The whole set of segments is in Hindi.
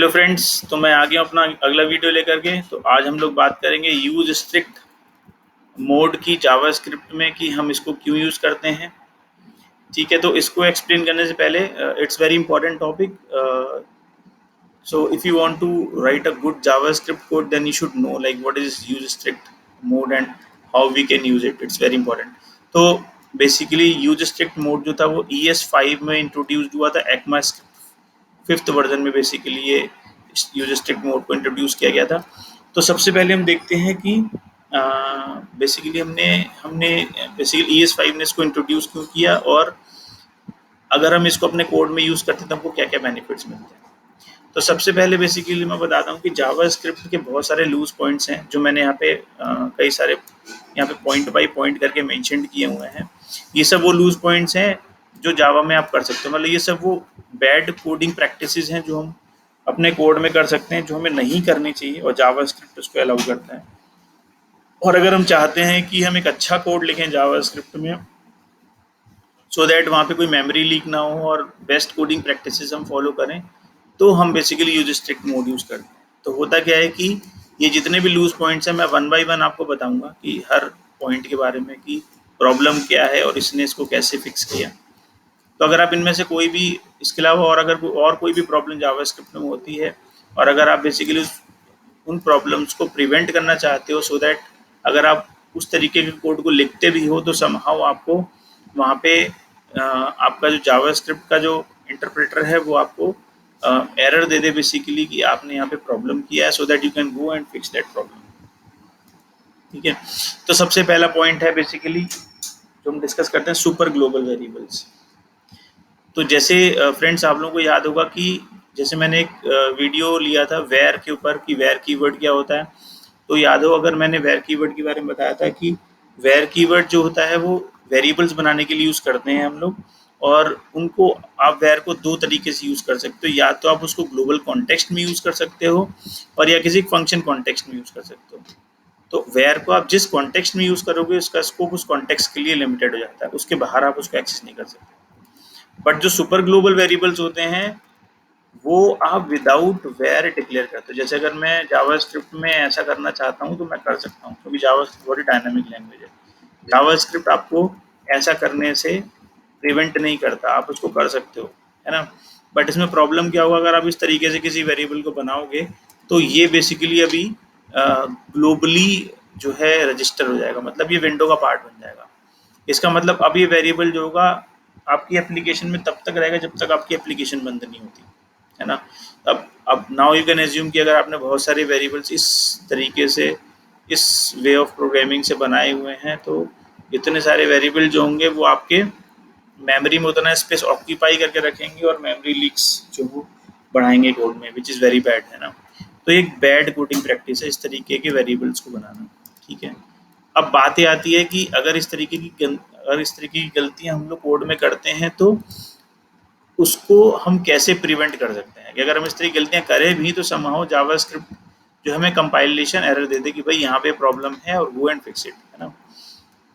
हेलो फ्रेंड्स, तो मैं आ गया अपना अगला वीडियो लेकर के। तो आज हम लोग बात करेंगे यूज स्ट्रिक्ट मोड की जावास्क्रिप्ट में कि हम इसको क्यों यूज़ करते हैं। ठीक है, तो इसको एक्सप्लेन करने से पहले it's very important topic. So if you want to write a good JavaScript code, then you should know like what is use strict mode and how we can use it. It's very important. तो बेसिकली यूज स्ट्रिक्ट मोड जो था वो ES5 में इंट्रोड्यूस हुआ था। ECMAScript 5th वर्जन में बेसिकली ये यूज स्ट्रिक्ट मोड को इंट्रोड्यूस किया गया था। तो सबसे पहले हम देखते हैं कि बेसिकली हमने हमने बेसिकली ES5 ने इसको इंट्रोड्यूस क्यों किया, और अगर हम इसको अपने कोड में यूज़ करते हैं तो हमको क्या क्या बेनिफिट्स मिलते हैं। तो सबसे पहले बेसिकली मैं बताता हूँ कि जावास्क्रिप्ट के बहुत सारे लूज पॉइंट्स हैं जो मैंने यहाँ पे कई सारे यहाँ पे पॉइंट बाय पॉइंट करके मेंशन किए हुए हैं। ये सब वो लूज पॉइंट्स हैं जो जावा में आप कर सकते हो। मतलब ये सब वो बैड कोडिंग प्रैक्टिसेस हैं जो हम अपने कोड में कर सकते हैं, जो हमें नहीं करनी चाहिए, और जावास्क्रिप्ट उसको अलाउ करता है। और अगर हम चाहते हैं कि हम एक अच्छा कोड लिखें जावास्क्रिप्ट में, सो दैट वहाँ पे कोई मेमोरी लीक ना हो और बेस्ट कोडिंग प्रैक्टिसेस हम फॉलो करें, तो हम basically use strict mode use करते हैं। तो होता क्या है कि ये जितने भी लूज पॉइंट्स हैं मैं वन बाय वन आपको बताऊंगा कि हर पॉइंट के बारे में कि प्रॉब्लम क्या है और इसने इसको कैसे फिक्स किया। तो अगर आप इनमें से कोई भी, इसके अलावा और अगर कोई भी प्रॉब्लम जावास्क्रिप्ट में होती है, और अगर आप बेसिकली उन प्रॉब्लम्स को प्रिवेंट करना चाहते हो, सो दैट अगर आप उस तरीके के कोड को लिखते भी हो तो समहाउ आपको वहाँ पे आपका जो जावास्क्रिप्ट का जो इंटरप्रेटर है वो आपको एरर दे दे बेसिकली कि आपने यहाँ पे प्रॉब्लम किया है, so that you can go and fix that problem. ठीक है, तो सबसे पहला पॉइंट है बेसिकली जो हम डिस्कस करते हैं, सुपर ग्लोबल वेरिएबल्स। तो जैसे फ्रेंड्स आप लोगों को याद होगा कि जैसे मैंने एक वीडियो लिया था वेयर के ऊपर कि वेयर कीवर्ड क्या होता है। तो याद हो अगर मैंने वेयर कीवर्ड के बारे में बताया था कि वेयर कीवर्ड जो होता है वो वेरिएबल्स बनाने के लिए यूज़ करते हैं हम लोग, और उनको आप वेयर को दो तरीके से यूज़ कर सकते हो। या तो आप उसको ग्लोबल कॉन्टेक्स्ट में यूज़ कर सकते हो, और या किसी फंक्शन कॉन्टेक्स्ट में यूज़ कर सकते हो। तो वेयर को आप जिस कॉन्टेक्स्ट में यूज़ करोगे उसका स्कोप उस कॉन्टेक्स्ट के लिए लिमिटेड हो जाता है, उसके बाहर आप उसको एक्सेस नहीं कर सकते। बट जो सुपर ग्लोबल वेरिएबल्स होते हैं वो आप विदाउट वेयर डिक्लेयर करते हो। जैसे अगर मैं जावास्क्रिप्ट में ऐसा करना चाहता हूँ तो मैं कर सकता हूँ, क्योंकि जावास्क्रिप्ट बहुत ही डायनामिक लैंग्वेज है। जावास्क्रिप्ट आपको ऐसा करने से प्रिवेंट नहीं करता, आप उसको कर सकते हो, है ना। बट इसमें प्रॉब्लम क्या होगा, अगर आप इस तरीके से किसी वेरिएबल को बनाओगे तो ये बेसिकली अभी ग्लोबली जो है रजिस्टर हो जाएगा, मतलब ये विंडो का पार्ट बन जाएगा। इसका मतलब अब ये वेरिएबल जो होगा आपकी एप्लीकेशन में तब तक रहेगा जब तक आपकी एप्लीकेशन बंद नहीं होती, है ना। अब नाउ यू कैन एज्यूम कि अगर आपने बहुत सारे वेरिएबल्स इस तरीके से इस वे ऑफ प्रोग्रामिंग से बनाए हुए हैं, तो इतने सारे वेरिएबल जो होंगे वो आपके मेमोरी में उतना स्पेस ऑक्यूपाई करके रखेंगे और मेमोरी लीक्स जो वो बढ़ाएंगे कोड में, विच इज़ वेरी बैड, है ना। तो एक बैड कोडिंग प्रैक्टिस है इस तरीके के वेरिएबल्स को बनाना। ठीक है, अब बातें आती है कि अगर इस तरीके की गलतियां हम लोग कोड में करते हैं तो उसको हम कैसे प्रिवेंट कर सकते हैं। कि अगर हम इस तरह की गलतियां करें भी तो समहाउ जावास्क्रिप्ट जो हमें कंपाइलेशन एरर दे दे कि भाई यहाँ पे प्रॉब्लम है और गो एंड फिक्स इट, है ना।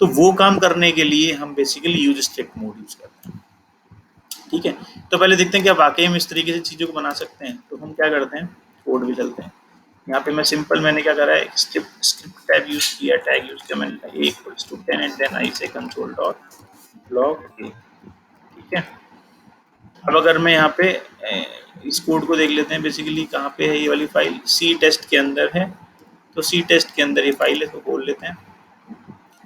तो वो काम करने के लिए हम basically use strict mode use करते हैं। ठीक है, तो पहले देखते हैं क्या वाकई हम इस तरीके से चीज़ों को बना सकते हैं। तो हम क्या करते हैं, कोड भी चलते हैं। यहाँ पे मैंने क्या करा है, स्क्रिप्ट टैग यूज किया, टैग यूज किया मैंने a = 10 एंड देन आई से कंसोल डॉट लॉग a। ठीक है, अब अगर मैं यहाँ पे इस कोड को देख लेते हैं, बेसिकली कहाँ पे है ये वाली फाइल, सी टेस्ट के अंदर है। तो सी टेस्ट के अंदर ये फाइल है, तो खोल लेते हैं।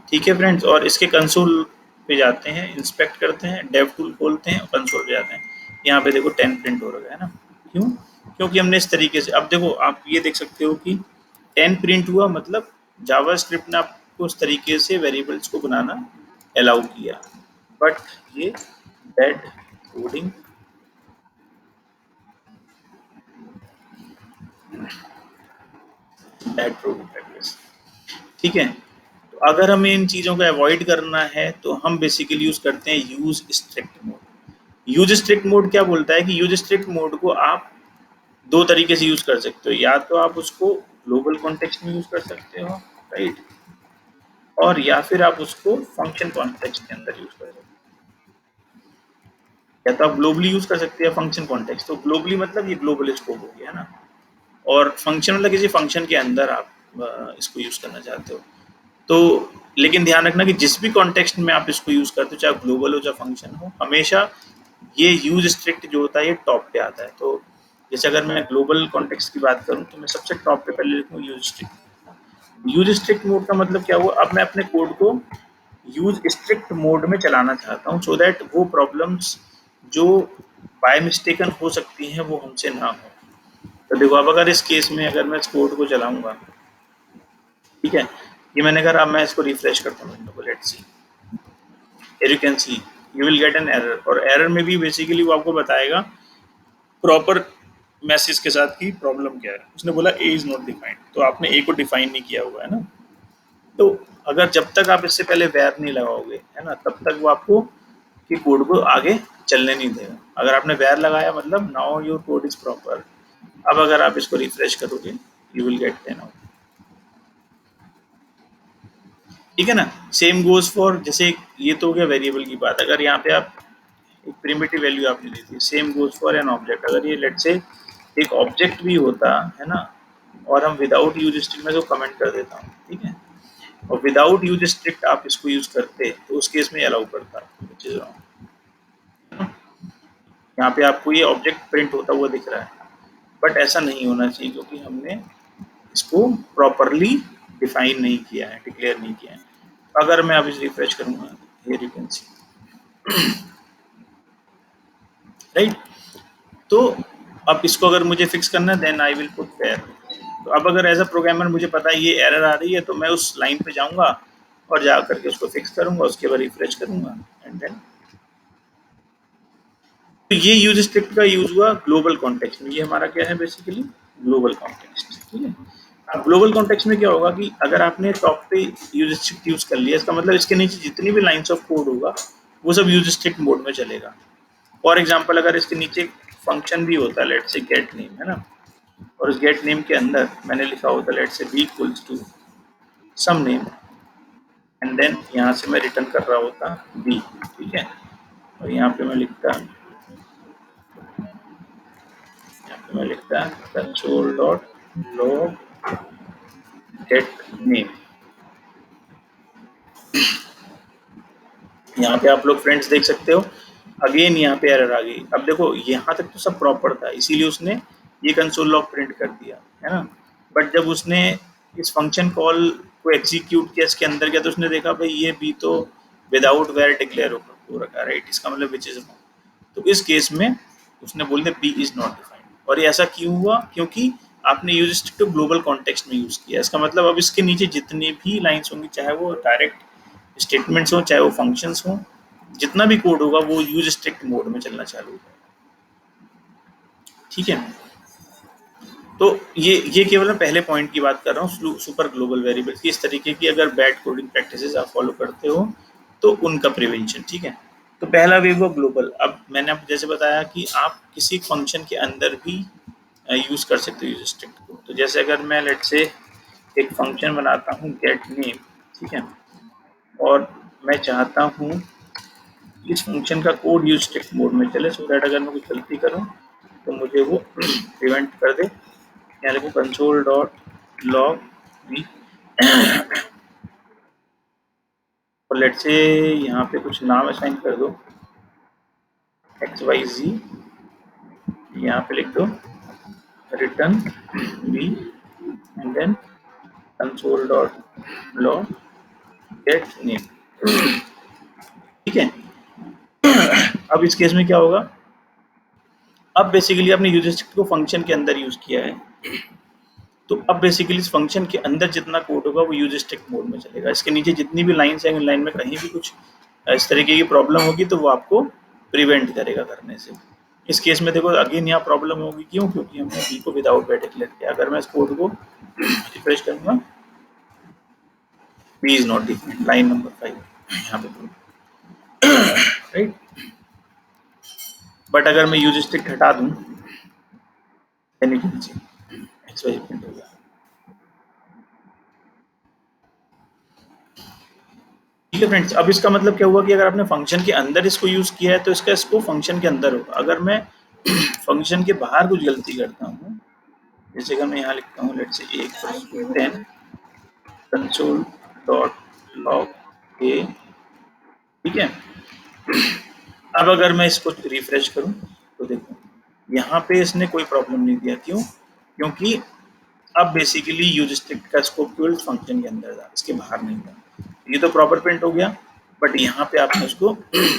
ठीक है फ्रेंड्स, और इसके कंसोल पे जाते हैं, इंस्पेक्ट करते हैं, डेव टूल खोलते हैं और कंसोल पे जाते हैं। यहाँ पे देखो 10 प्रिंट हो रहा है ना। क्यों? क्योंकि हमने इस तरीके से, अब देखो आप ये देख सकते हो कि 10 प्रिंट हुआ, मतलब जावास्क्रिप्ट ने आपको उस तरीके से वेरिएबल्स को बनाना अलाउ किया। बट ये bad coding, bad coding practice. ठीक है, तो अगर हमें इन चीज़ों को अवॉइड करना है तो हम बेसिकली यूज़ करते हैं use strict mode. Use strict mode क्या बोलता है कि यूज स्ट्रिक्ट मोड को आप दो तरीके से यूज़ कर सकते हो। या तो आप उसको ग्लोबल कॉन्टेक्स्ट में यूज़ कर सकते हो, राइट, और या फिर आप उसको फंक्शन कॉन्टेक्स्ट के अंदर यूज़ कर सकते हो। या तो आप ग्लोबली यूज कर सकते हैं फंक्शन कॉन्टेक्स्ट। तो ग्लोबली मतलब ये ग्लोबल स्कोप हो गया है ना, और फंक्शन मतलब किसी फंक्शन के अंदर आप इसको यूज करना चाहते हो। तो लेकिन ध्यान रखना कि जिस भी कॉन्टेक्स्ट में आप इसको यूज करते हो, चाहे ग्लोबल हो चाहे फंक्शन हो, हमेशा ये यूज स्ट्रिक्ट जो होता है ये टॉप पे आता है। तो जैसे अगर मैं ग्लोबल कॉन्टेक्स्ट की बात करूं तो मैं सबसे टॉप पे पहले लिखूँ use strict. Use strict mode का मतलब क्या हुआ, अब मैं अपने कोड को यूज स्ट्रिक्ट मोड में चलाना चाहता हूँ, सो दैट वो प्रॉब्लम्स जो बाय मिस्टेकन हो सकती हैं वो हमसे ना हो। तो देखो अब अगर इस केस में अगर मैं इस कोड को चलाऊंगा, ठीक है, ये मैंने कहा, अब मैं इसको रिफ्रेश करता हूँ, let's see, you can C you will get an error. और एरर में भी बेसिकली वो आपको बताएगा प्रॉपर मैसेज के साथ की प्रॉब्लम क्या है। उसने बोला ए इज नॉट डिफाइंड, तो आपने ए को डिफाइन नहीं किया हुआ है ना। तो अगर जब तक आप इससे पहले वैर नहीं लगाओगे, है ना, तब तक वो आपको कि कोड को आगे चलने नहीं देगा। अगर आपने वैर लगाया मतलब now your code is proper. अब अगर आप इसको रिफ्रेश करोगे यू विल गेट 10 आउट, ठीक है ना। सेम गोज फॉर, जैसे ये तो हो गया वेरिएबल की बात। अगर यहाँ पे आप एक प्रिमिटिव वैल्यू आपने दी थी, same goes for an object. अगर ये लेट से एक ऑब्जेक्ट भी होता है ना, और हम विदाउट यूज स्ट्रिक्ट में तो कमेंट कर देता हूँ, ठीक है, और विदाउट यूज स्ट्रिक्ट आप इसको यूज करते तो उस केस में अलाउ करता, which is wrong। यहाँ पे आपको ये ऑब्जेक्ट प्रिंट होता हुआ दिख रहा है, बट ऐसा नहीं होना चाहिए क्योंकि हमने इसको प्रॉपरली डिफाइन नहीं किया है, डिक्लेयर नहीं किया है। अगर मैं अब इसे रिफ्रेश करूंगा, here you can see, right. तो अब इसको अगर मुझे फिक्स करना है then I will put var. तो अब अगर एज अ प्रोग्रामर मुझे पता है ये एरर आ रही है, तो मैं उस लाइन पे जाऊंगा और जा करके उसको फिक्स करूंगा, उसके बाद रिफ्रेश करूंगा एंड देन। तो ये यूज स्ट्रिक्ट का यूज हुआ ग्लोबल कॉन्टेक्स्ट में। ये हमारा क्या है बेसिकली ग्लोबल कॉन्टेक्स्ट, ठीक है। अब ग्लोबल कॉन्टेक्स्ट में क्या होगा कि अगर आपने टॉप पे यूज स्ट्रिक्ट यूज कर लिया, इसका मतलब इसके नीचे जितनी भी लाइंस ऑफ कोड होगा वो सब यूज स्ट्रिक्ट मोड में चलेगा। फॉर एग्जाम्पल अगर इसके नीचे फंक्शन भी होता है, लेट से गेट नेम, है ना, और उस गेट नेम के अंदर मैंने लिखा होता let say b equals to some name, and then यहाँ से मैं रिटर्न कर रहा होता बी, ठीक है। और यहाँ पे मैं लिखता console dot log get name. यहाँ पे आप लोग फ्रेंड्स देख सकते हो, अगेन यहाँ पे एरर आ गई। अब देखो यहाँ तक तो सब प्रॉपर था, इसीलिए उसने ये कंसोल लॉग प्रिंट कर दिया, है ना। बट जब उसने इस फंक्शन कॉल को एग्जीक्यूट किया इसके अंदर गया, तो उसने देखा भाई ये बी तो विदाउट वेयर डिक्लेयर हो रखा है, राइट, इसका मतलब विच इज रॉन्ग। तो इस केस में उसने बोल दिया बी इज नॉट डिफाइंड। और ये ऐसा क्यों हुआ, क्योंकि आपने use strict to global context में यूज किया। इसका मतलब अब इसके नीचे जितनी भी लाइंस होंगी, चाहे वो डायरेक्ट स्टेटमेंट्स हो चाहे वो फंक्शंस हो, जितना भी कोड होगा वो यूज स्ट्रिक्ट मोड में चलना चालू होगा, ठीक है। तो ये केवल मैं पहले पॉइंट की बात कर रहा हूँ, सुपर ग्लोबल वेरिएबल्स की। इस तरीके की अगर बैड कोडिंग प्रैक्टिसेस आप फॉलो करते हो तो उनका प्रिवेंशन, ठीक है। तो पहला वे वो ग्लोबल। अब मैंने आप जैसे बताया कि आप किसी फंक्शन के अंदर भी यूज कर सकते हो यूज स्ट्रिक्ट को। तो जैसे अगर मैं लेट से एक फंक्शन बनाता हूँ गेट नेम, ठीक है, और मैं चाहता हूँ इस फंक्शन का कोड यूज स्ट्रिक्ट मोड में चले, सो दैट अगर मैं कुछ गलती करूँ तो मुझे वो प्रिवेंट कर दे। यहाँ लिखो कंसोल डॉट लॉग बी, और लेट से यहाँ पे कुछ नाम असाइन कर दो एक्स वाई जी, यहाँ पे लिख दो return b and then console dot log get name, ठीक है। अब इस केस में क्या होगा, अब बेसिकली आपने यूज स्ट्रिक्ट को फंक्शन के अंदर यूज किया है, तो अब बेसिकली इस फंक्शन के अंदर जितना कोड होगा वो यूज स्ट्रिक्ट मोड में चलेगा। इसके नीचे जितनी भी लाइन्स हैं, लाइन में कहीं भी कुछ इस तरीके की प्रॉब्लम होगी तो वो आपको प्रिवेंट करेगा करने से। इस केस में देखो अगेन यहाँ प्रॉब्लम होगी, क्यों, क्योंकि हमने बी को विदाउट वेयर डिक्लेयर किया। अगर मैं इस कोड को रिफ्रेश करूंगा, b is not defined, line number 5 यहाँ पे, राइट। बट अगर मैं यूज स्ट्रिक्ट हटा दूं, यानी कि एक्स वाई प्रिंट होगा। ठीक है फ्रेंड्स। अब इसका मतलब क्या हुआ कि अगर आपने फंक्शन के अंदर इसको यूज किया है तो इसका इसको फंक्शन के अंदर होगा। अगर मैं फंक्शन के बाहर कुछ गलती करता हूँ, जैसे कि मैं यहाँ लिखता हूँ लेट्स से एक 10 कंसोल डॉट लॉग ए, ठीक है। अब अगर मैं इसको रिफ्रेश करूं तो देखो यहाँ पे इसने कोई प्रॉब्लम नहीं दिया। क्यों? क्योंकि अब बेसिकली यूज स्ट्रिक्ट का स्कोप केवल फंक्शन के अंदर था, इसके बाहर नहीं था। ये तो प्रॉपर प्रिंट हो गया, बट यहाँ पे आपने उसको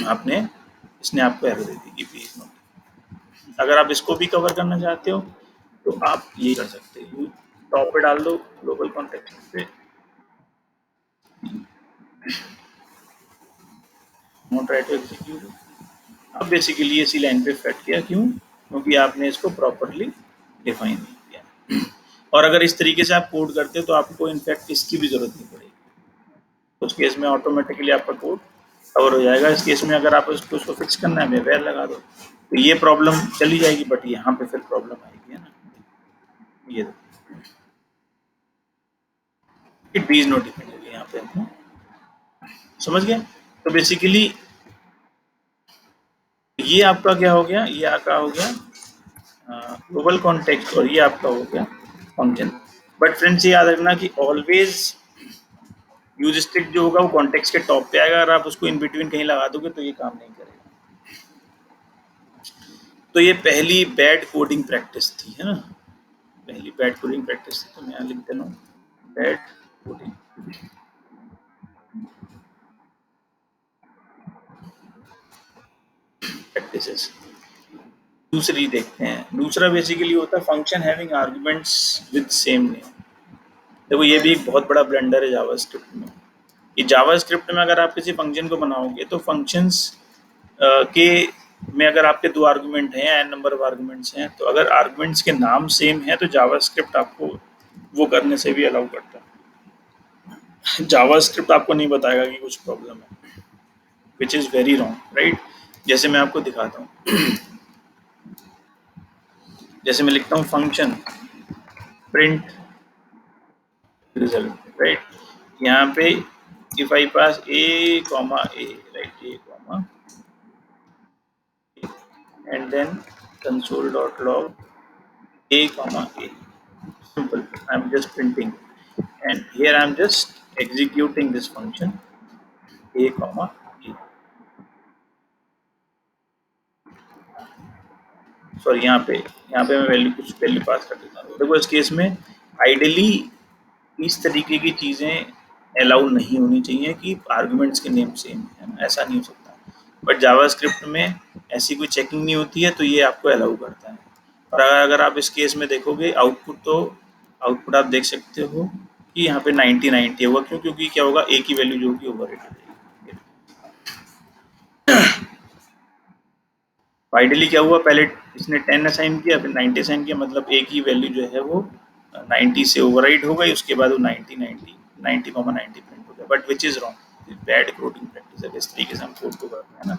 आपने इसने आपको error they the please note. अगर आप इसको भी कवर करना चाहते हो तो आप ये कर सकते हो, टॉप पे डाल दो ग्लोबल कॉन्टेक्स्ट पे नोट राइट टू एग्जीक्यूट। अब बेसिकली इसी लाइन पे सेट किया। क्यों? क्योंकि आपने इसको प्रॉपरली डिफाइन नहीं किया। और अगर इस तरीके से आप कोड करते हो तो आपको इनफैक्ट इसकी भी जरूरत नहीं पड़ेगी। उस केस में ऑटोमेटिकली आपका कोड कवर हो जाएगा। इस केस में अगर आप उसको फिक्स करना है वेयर लगा दो तो ये प्रॉब्लम चली जाएगी, बट यहाँ पे फिर प्रॉब्लम आएगी, है ना। ये डीज नोटिफाइड हो गया यहाँ पे आपको, समझ गए। तो बेसिकली ये आपका क्या हो गया, ये आपका हो गया ग्लोबल कॉन्टेक्स्ट और ये आपका हो गया फंक्शन। बट फ्रेंड्स ये याद रखना कि ऑलवेज यूज स्ट्रिक्ट जो होगा वो कॉन्टेक्स्ट के टॉप पे आएगा। अगर आप उसको इन बिटवीन कहीं लगा दोगे तो ये काम नहीं करेगा। तो ये पहली बैड कोडिंग प्रैक्टिस थी, है ना, पहली बैड कोडिंग प्रैक्टिस थी। तो मैं यहाँ लिख देता हूँ बैड कोडिंग प्रैक्टिसेस। दूसरी देखते हैं। दूसरा बेसिकली होता है function having arguments with same name. देखो ये भी एक बहुत बड़ा ब्लंडर है जावास्क्रिप्ट में। ये जावास्क्रिप्ट में अगर आप किसी फंक्शन को बनाओगे तो फंक्शंस के में अगर आपके दो आर्गुमेंट हैं, एन नंबर ऑफ आर्गुमेंट्स हैं, तो अगर आर्गुमेंट्स के नाम सेम है तो जावास्क्रिप्ट आपको वो करने से भी अलाउ करता है। जावास्क्रिप्ट आपको नहीं बताएगा कि कुछ प्रॉब्लम है, which is very wrong, right. जैसे मैं आपको दिखाता हूँ, जैसे मैं लिखता हूँ फंक्शन प्रिंट रिजल्ट, राइट। यहाँ पे if I pass A comma A, right, A comma and then console.log a comma a. Simple. I'm just printing, and here I'm just executing this function a comma a. Sorry यहाँ पे मैं कुछ वैल्यू पास कर देता हूँ। देखो इस केस में आइडियली इस तरीके की चीज़ें अलाउ नहीं होनी चाहिए कि आर्गुमेंट्स के नेम सेम है, ऐसा नहीं हो सकता। बट जावास्क्रिप्ट में ऐसी कोई चेकिंग नहीं होती है तो ये आपको अलाउ करता है। और अगर आप इस केस में देखोगे आउटपुट, तो आउटपुट आप देख सकते हो कि यहाँ पे 90 होगा। क्यों? क्योंकि क्या होगा, ए की वैल्यू जो होगी ओवरराइट हो जाएगी। आइडियली क्या हुआ, पहले इसने 10 असाइन किया, फिर 90 असाइन किया, मतलब ए की वैल्यू जो है वो 90 से ओवरराइट हो गई। उसके बाद वो 90 प्रिंट हो गया, but which is wrong, bad coding practice है। इस तरीके से हम कोड को करते हैं ना,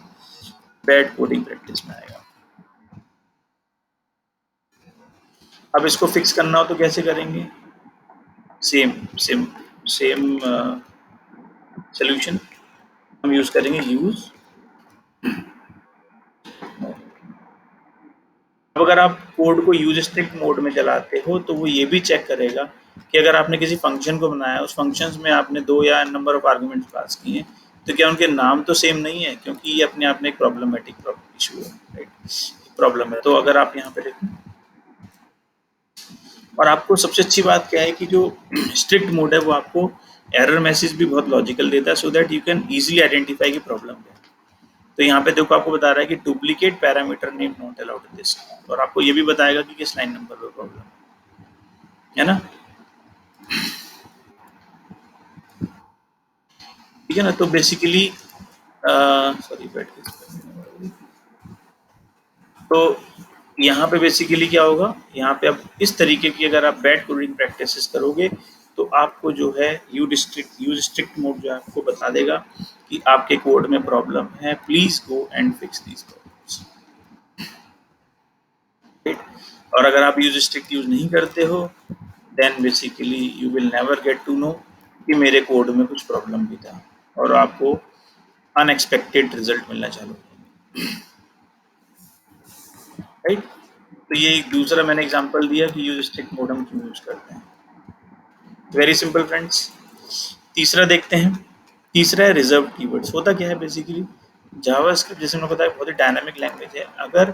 बैड कोडिंग प्रैक्टिस में आएगा। अब इसको फिक्स करना हो तो कैसे करेंगे? सेम सेम सेम सोल्यूशन हम यूज करेंगे, यूज। अब अगर आप कोड को यूज स्ट्रिक्ट मोड में चलाते हो तो वो ये भी चेक करेगा कि अगर आपने किसी फंक्शन को बनाया, उस फंक्शन में आपने 2 या नंबर ऑफ आर्गुमेंट्स पास किए हैं, तो क्या उनके नाम तो सेम नहीं है, क्योंकि ये अपने आप में एक प्रॉब्लमेटिक इशू है, राइट, प्रॉब्लम है। तो अगर आप यहाँ पे देखें, और आपको सबसे अच्छी बात क्या है कि जो स्ट्रिक्ट मोड है वो आपको एरर मैसेज भी बहुत लॉजिकल देता है, so that you can easily identify की प्रॉब्लम है। तो यहाँ पे देखो आपको बता रहा है कि duplicate parameter name not allowed in this, और आपको ये भी बताएगा कि किस लाइन नंबर पर प्रॉब्लम है ना, ठीक है ना। तो बेसिकली सॉरी तो यहाँ पे बेसिकली क्या होगा, यहाँ पे अब इस तरीके की अगर आप बैड कोडिंग प्रैक्टिसेस करोगे तो आपको जो है यूज स्ट्रिक्ट मोड जो है आपको बता देगा कि आपके कोड में प्रॉब्लम है, please go and fix these problems. और अगर आप यूज स्ट्रिक्ट यूज नहीं करते हो then basically you will never get to know कि मेरे कोड में कुछ प्रॉब्लम भी था। और आपको अनएक्सपेक्टेड रिजल्ट मिलना चालू होगा, राइट। तो ये एक दूसरा मैंने एग्जांपल दिया कि यूज स्ट्रिक्ट मोड हम क्यों यूज करते हैं। Very simple friends. तीसरा देखते हैं। तीसरा है रिजर्व कीवर्ड्स। होता क्या है बेसिकली, जावास्क्रिप्ट जैसे मैंने बताया बहुत ही डायनामिक लैंग्वेज है। अगर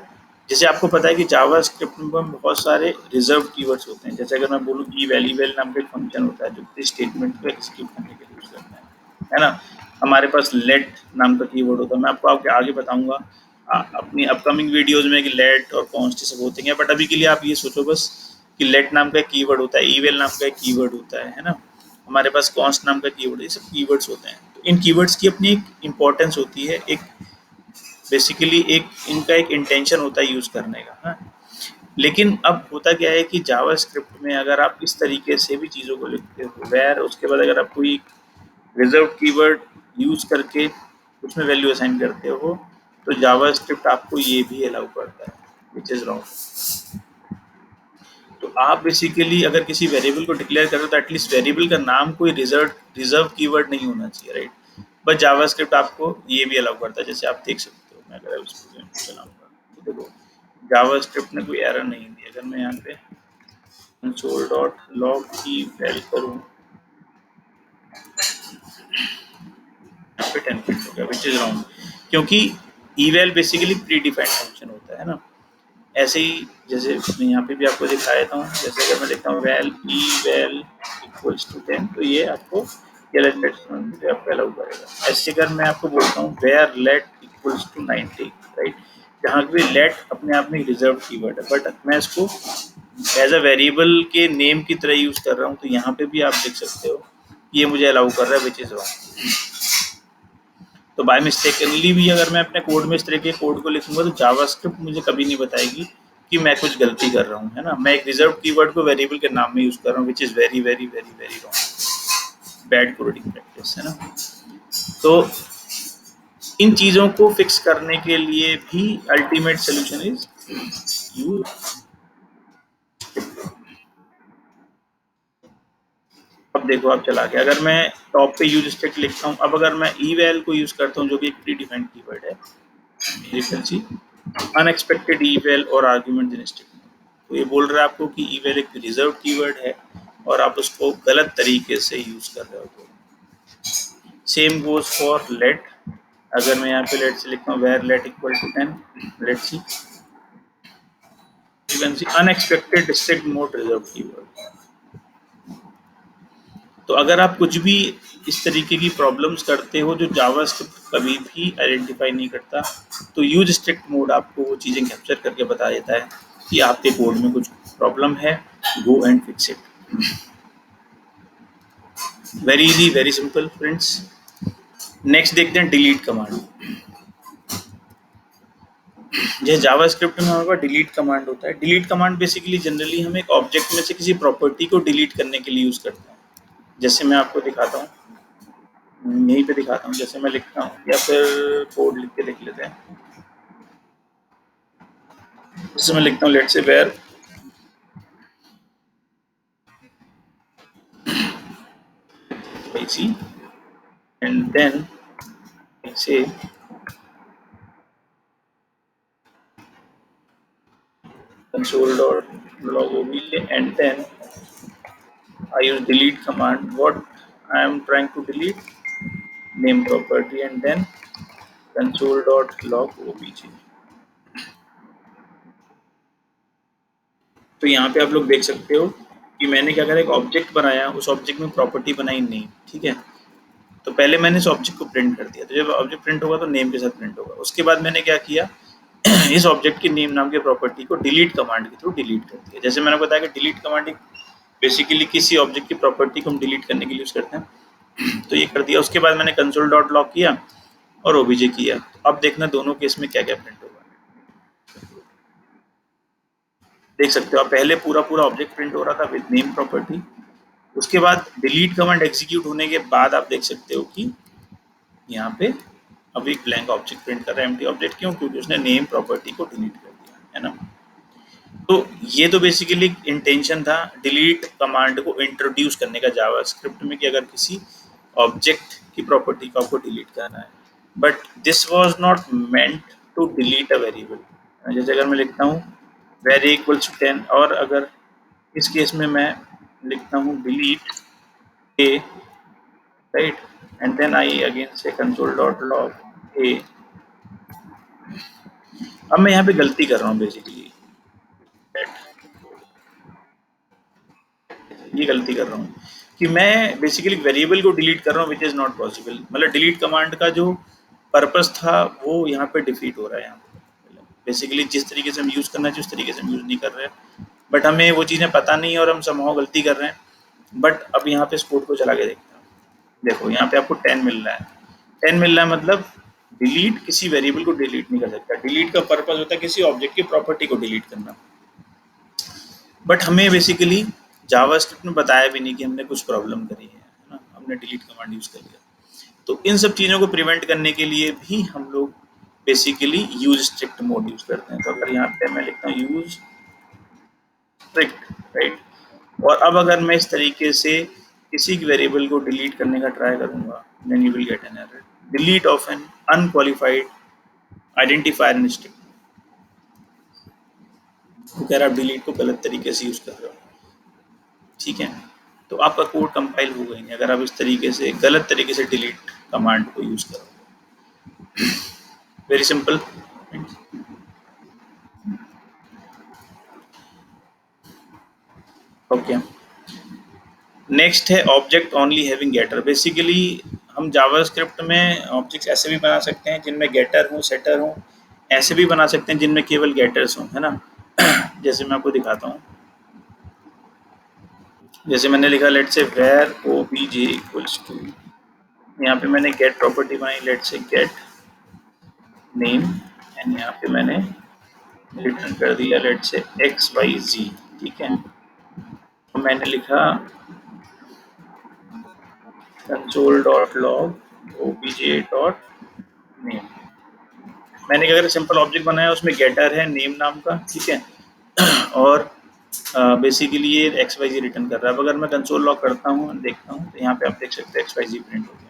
जैसे आपको पता है कि जावास्क्रिप्ट में बहुत सारे रिजर्व कीवर्ड्स होते हैं। जैसे अगर मैं बोलूँ eval नाम का एक फंक्शन होता है जो किसी स्टेटमेंट को एग्जीक्यूट करने के लिए यूज करता है ना। हमारे पास लेट नाम का कीवर्ड होता है, मैं आपको आगे बताऊंगा अपनी अपकमिंग वीडियोज में कि लेट और कॉन्स्ट सब होते हैं। बट अभी के लिए आप ये सोचो बस कि लेट नाम का कीवर्ड होता है, eval नाम का कीवर्ड होता है ना। हमारे पास कॉन्स्ट नाम का कीवर्ड, ये सब कीवर्ड्स होते हैं। तो इन कीवर्ड्स की अपनी एक इंपॉर्टेंस होती है, एक बेसिकली एक इनका एक इंटेंशन होता है यूज करने का, हाँ। लेकिन अब होता क्या है कि जावास्क्रिप्ट में अगर आप इस तरीके से भी चीज़ों को लिखते हो वेयर, उसके बाद अगर आप कोई रिजर्व कीवर्ड यूज करके उसमें वैल्यू असाइन करते हो तो जावास्क्रिप्ट आपको ये भी अलाउ करता है, विच इज रॉन्ग। तो आप बेसिकली अगर किसी वेरिएबल को डिक्लेयर कर रहे हो तो एटलीस्ट वेरिएबल का नाम कोई रिजर्व कीवर्ड नहीं होना चाहिए, राइट। बट जावास्क्रिप्ट आपको ये भी अलाउ करता है, जैसे आप देख सकते हो। मैं अगर उसको चलाऊंगा तो देखो जावास्क्रिप्ट ने कोई एरर नहीं दी। अगर मैं यहाँ पे console.log की वैल करूँ, यहाँ पे 10 प्रिंट हो गया, विच इज रॉन्ग, क्योंकि eval basically pre defined function होता है ना। ऐसे ही जैसे मैं यहाँ पे भी आपको दिखा देता हूँ। जैसे अगर मैं लिखता हूँ वैल eval इक्वल्स टू 10 तो ये आपको आपको अलाउ करेगा। ऐसे अगर मैं आपको बोलता हूँ var let equals to 90, right, जहाँ भी लेट अपने आप में रिजर्व कीवर्ड है बट मैं इसको एज अ वेरिएबल के नेम की तरह यूज कर रहा हूँ। तो यहाँ पे भी आप देख सकते हो ये मुझे अलाउ कर रहा है, विच इज रॉन्ग। तो बाय मिस्टेकनली भी अगर मैं अपने कोड में इस तरह के कोड को लिखूंगा तो जावास्क्रिप्ट मुझे कभी नहीं बताएगी कि मैं कुछ गलती कर रहा हूँ, है ना। मैं एक रिजर्व कीवर्ड को वेरिएबल के नाम में यूज कर रहा हूँ, which is very very very very wrong, bad coding practice, है ना। तो इन चीजों को फिक्स करने के लिए भी अल्टीमेट सोल्यूशन इज यूज। अब देखो आप चला के अगर मैं टॉप पे यूज स्टेट लिखता हूँ, अब अगर मैं eval को यूज करता हूँ जो कि एक प्री डिफाइंड कीवर्ड है, फ्रीक्वेंसी अनएक्सपेक्टेड eval और आर्ग्यूमेंट इन स्टेटमेंट, तो ये बोल रहा है आपको कि eval एक रिजर्व कीवर्ड है और आप उसको गलत तरीके से यूज कर रहे हो। तो सेम गोज फॉर लेट। अगर मैं यहाँ पे लेट से लिखता हूँ var let equal to 10, let's see frequency unexpected strict mode reserve keyword. तो अगर आप कुछ भी इस तरीके की प्रॉब्लम्स करते हो जो जावास्क्रिप्ट कभी भी आइडेंटिफाई नहीं करता, तो यूज स्ट्रिक्ट मोड आपको वो चीज़ें कैप्चर करके बता देता है कि आपके कोड में कुछ प्रॉब्लम है, गो and fix it. Very easy, very simple friends. Next देखते हैं डिलीट कमांड। जैसे जावास्क्रिप्ट में हमारे पास डिलीट कमांड होता है। डिलीट कमांड बेसिकली जनरली हम एक ऑब्जेक्ट में से किसी प्रॉपर्टी को डिलीट करने के लिए यूज करते हैं। जैसे मैं आपको दिखाता हूँ, यहीं पे दिखाता हूँ। जैसे मैं लिखता हूँ या फिर कोड लिख के लिख लेते हैं। जैसे मैं लिखता हूँ लेट्स से वेयर इसी and then say console.log obj and then I use delete command. What I am trying to delete, name property, and then console.log obj। तो यहाँ पे आप लोग देख सकते हो कि मैंने क्या करा, एक ऑब्जेक्ट बनाया, उस ऑब्जेक्ट में प्रॉपर्टी बनाई नेम, ठीक है। तो पहले मैंने इस ऑब्जेक्ट को प्रिंट कर दिया, तो जब ऑब्जेक्ट प्रिंट होगा तो नेम के साथ प्रिंट होगा। उसके बाद मैंने क्या किया, इस ऑब्जेक्ट की नेम नाम की प्रॉपर्टी को डिलीट कमांड के थ्रू डिलीट कर दिया। जैसे मैंने बताया कि डिलीट कमांड बेसिकली किसी ऑब्जेक्ट की प्रॉपर्टी को हम डिलीट करने के लिए यूज करते हैं, तो ये कर दिया। उसके बाद मैंने console.log किया और ओबीजे किया। अब देखना दोनों केस में क्या क्या प्रिंट होगा, देख सकते हो आप। पहले पूरा पूरा ऑब्जेक्ट प्रिंट हो रहा था विद नेम प्रॉपर्टी। उसके बाद डिलीट कमांड एग्जीक्यूट होने के बाद आप देख सकते हो कि यहाँ पे अब एक ब्लैंक ऑब्जेक्ट प्रिंट कर रहा है, एम्प्टी ऑब्जेक्ट। क्यों? क्योंकि उसने नेम प्रॉपर्टी को डिलीट कर दिया है ना। तो ये तो बेसिकली इंटेंशन था डिलीट कमांड को इंट्रोड्यूस करने का जावास्क्रिप्ट में, कि अगर किसी ऑब्जेक्ट की प्रॉपर्टी को आपको डिलीट करना है, but this was not meant to delete a variable. जैसे अगर मैं लिखता हूँ वेरी इक्वल्स टू 10, और अगर इस केस में मैं लिखता हूँ delete a, right, and then I again say console dot log a. अब मैं यहाँ पे गलती कर रहा हूँ बेसिकली, ये गलती कर रहा हूँ कि मैं बेसिकली वेरिएबल को डिलीट कर रहा हूँ, विच इज़ नॉट पॉसिबल। मतलब डिलीट कमांड का जो पर्पस था वो यहाँ पे डिफीट हो रहा है। यहाँ पे बेसिकली जिस तरीके से हम यूज़ करना चाहिए उस तरीके से हम यूज़ नहीं कर रहे हैं, बट हमें वो चीज़ें पता नहीं और हम समहाउ गलती कर रहे हैं। बट अब यहाँ पे इस कोड को चला के देखते हैं, देखो यहाँ पे आपको 10 मिल रहा है। 10 मिल रहा है मतलब डिलीट किसी वेरिएबल को डिलीट नहीं कर सकता। डिलीट का पर्पस होता है किसी ऑब्जेक्ट की प्रॉपर्टी को डिलीट करना, बट हमें बेसिकली जावास्क्रिप्ट में बताया भी नहीं कि हमने कुछ प्रॉब्लम करी है ना, हमने डिलीट कमांड यूज़ कर लिया। तो इन सब चीज़ों को प्रिवेंट करने के लिए भी हम लोग basically use strict mode use करते हैं। तो अगर यहाँ पे मैं लिखता हूँ यूज स्ट्रिक्ट, राइट, और अब अगर मैं इस तरीके से किसी वेरिएबल को डिलीट करने का ट्राई करूँगा, then you will get an error, delete of an unqualified identifier in strict. वो कह रहा है आप डिलीट को गलत तरीके से यूज़ कर रहे हो, ठीक है, तो आपका कोड कंपाइल होगा ही नहीं अगर आप इस तरीके से गलत तरीके से डिलीट कमांड को यूज़ करो। Very simple. ओके, नेक्स्ट है object only having getter. Basically हम जावास्क्रिप्ट में ऑब्जेक्ट्स ऐसे भी बना सकते हैं जिनमें गेटर हो, सेटर हो, ऐसे भी बना सकते हैं जिनमें केवल गेटर्स हों, है ना। जैसे मैं आपको दिखाता हूँ, जैसे मैंने लिखा लेट से वेयर ओबीजे इक्वल्स टू, यहाँ पे मैंने गेट प्रॉपर्टी बनाई, लेट से गेट नेम, एंड यहाँ पे मैंने रिटर्न कर दिया लेट से एक्स वाई जी, ठीक है। तो मैंने लिखा console dot log OBJ dot name. मैंने क्या करा, सिंपल ऑब्जेक्ट बनाया, उसमें गेटर है नेम नाम का, ठीक है, और बेसिकली ये एक्स वाई जी रिटर्न कर रहा है। अब अगर मैं कंसोल लॉग करता हूँ, देखता हूँ, तो यहाँ पे आप देख सकते हैं एक्स वाई जी प्रिंट हो गया।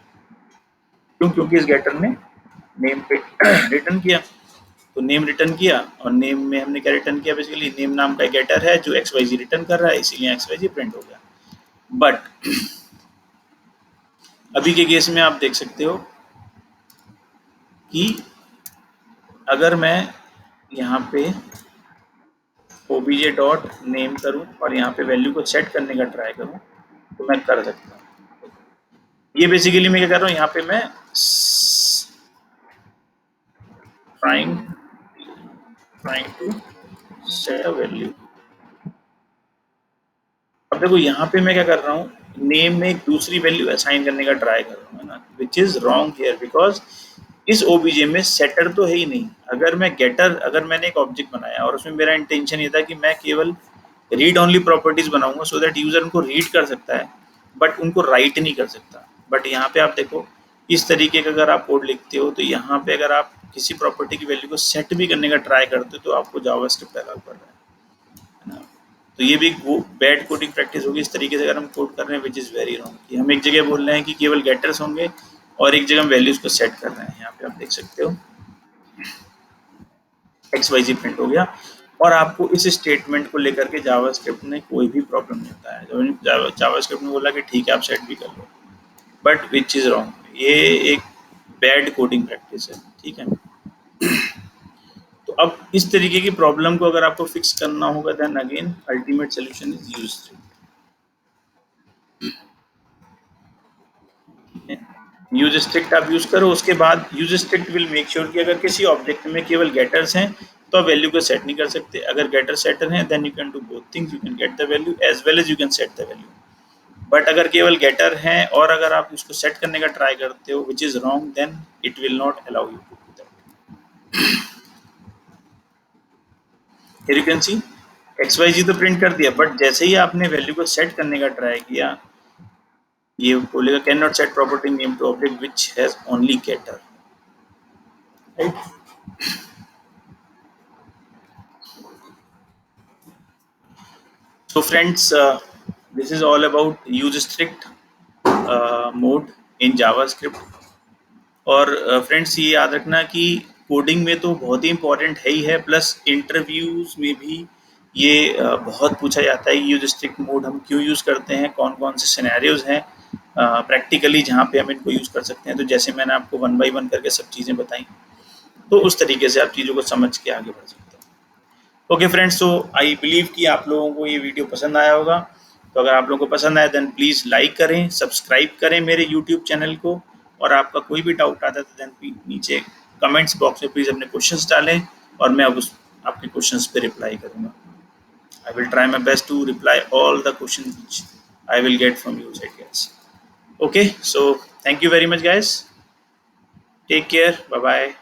क्यों? क्योंकि इस गेटर ने नेम पे रिटर्न किया। तो नेम रिटर्न किया, और नेम में हमने क्या रिटर्न किया, बेसिकली नेम नाम का गेटर है जो एक्स वाई जी रिटर्न कर रहा है, इसीलिए एक्स वाई जी प्रिंट हो गया। बट अभी के केस में आप देख सकते हो कि अगर मैं यहाँ पे obj डॉट नेम करूँ और यहाँ पे वैल्यू को सेट करने का ट्राई करूँ, तो मैं कर सकता हूँ। ये बेसिकली मैं क्या कर रहा हूँ, यहाँ पे मैं trying to set a value। अब देखो यहाँ पे मैं क्या कर रहा हूँ, नेम में एक दूसरी वैल्यू असाइन करने का ट्राई कर रहा हूँ, है ना, विच इज रॉन्ग हियर, बिकॉज इस ओबीजे में सेटर तो है ही नहीं। अगर मैं गेटर, अगर मैंने एक ऑब्जेक्ट बनाया और उसमें मेरा इंटेंशन ये था कि मैं केवल रीड ओनली प्रॉपर्टीज बनाऊंगा सो दैट यूजर उनको रीड कर सकता है बट उनको राइट नहीं कर सकता। बट यहाँ पे आप देखो इस तरीके का अगर आप कोड लिखते हो तो यहाँ पे अगर आप किसी प्रॉपर्टी की वैल्यू को सेट भी करने का ट्राई करते हो तो आपको जावास्क्रिप्ट अलाउ कर रहा है ना। तो ये भी वो बैड कोडिंग प्रैक्टिस होगी इस तरीके से अगर हम कोड कर रहे हैं, विच इज़ वेरी रॉन्ग, कि हम एक जगह बोल रहे हैं कि केवल गेटर्स होंगे और एक जगह हम वैल्यूज को सेट कर रहे हैं। यहाँ पे आप देख सकते हो एक्स वाई जी प्रिंट हो गया, और आपको इस स्टेटमेंट को लेकर के जावास्क्रिप्ट में कोई भी प्रॉब्लम नहीं होता है। जब जावास्क्रिप्ट ने बोला कि ठीक है आप सेट भी कर लो, बट विच इज़ रॉन्ग, ये एक बैड कोडिंग प्रैक्टिस है, ठीक है। तो अब इस तरीके की प्रॉब्लम को अगर आपको फिक्स करना होगा, then again ultimate solution is use strict. Use strict आप यूज करो, उसके बाद use strict will make sure कि अगर किसी ऑब्जेक्ट में केवल गेटर्स हैं तो आप वैल्यू को सेट नहीं कर सकते। अगर गेटर सेटर हैं then you can do both things, you can get the value as well as you can set the value. But अगर केवल गेटर हैं और अगर आप उसको सेट करने का ट्राई करते हो which is wrong, then it will not allow you to do that. Here you can see X Y Z तो प्रिंट कर दिया, बट जैसे ही आपने वैल्यू को सेट करने का ट्राई किया ये बोलेगा can not set property name to object which has only getter, right. So friends, this is all about use strict mode in JavaScript. और फ्रेंड्स ये याद रखना कि कोडिंग में तो बहुत ही इंपॉर्टेंट है ही है, प्लस इंटरव्यूज में भी ये बहुत पूछा जाता है यूज स्ट्रिक्ट मोड हम क्यों यूज़ करते हैं, कौन कौन से सिनेरियोज हैं प्रैक्टिकली जहाँ पे हम इनको यूज़ कर सकते हैं। तो जैसे मैंने आपको 1 बाय 1 करके सब चीज़ें बताई, तो उस तरीके से आप चीज़ों को समझ के आगे बढ़ सकते हैं। Okay friends, so I believe कि आप लोगों को ये वीडियो पसंद आया होगा। तो अगर आप लोगों को पसंद आया देन प्लीज़ लाइक करें, सब्सक्राइब करें मेरे यूट्यूब चैनल को, और आपका कोई भी डाउट आता है तो देन नीचे कमेंट्स बॉक्स में प्लीज़ अपने क्वेश्चंस डालें, और मैं अब उस आपके क्वेश्चंस पे रिप्लाई करूँगा। I will try my best to reply all the questions which I will get from you guys. Okay, so thank you very much guys. Take care. Bye bye.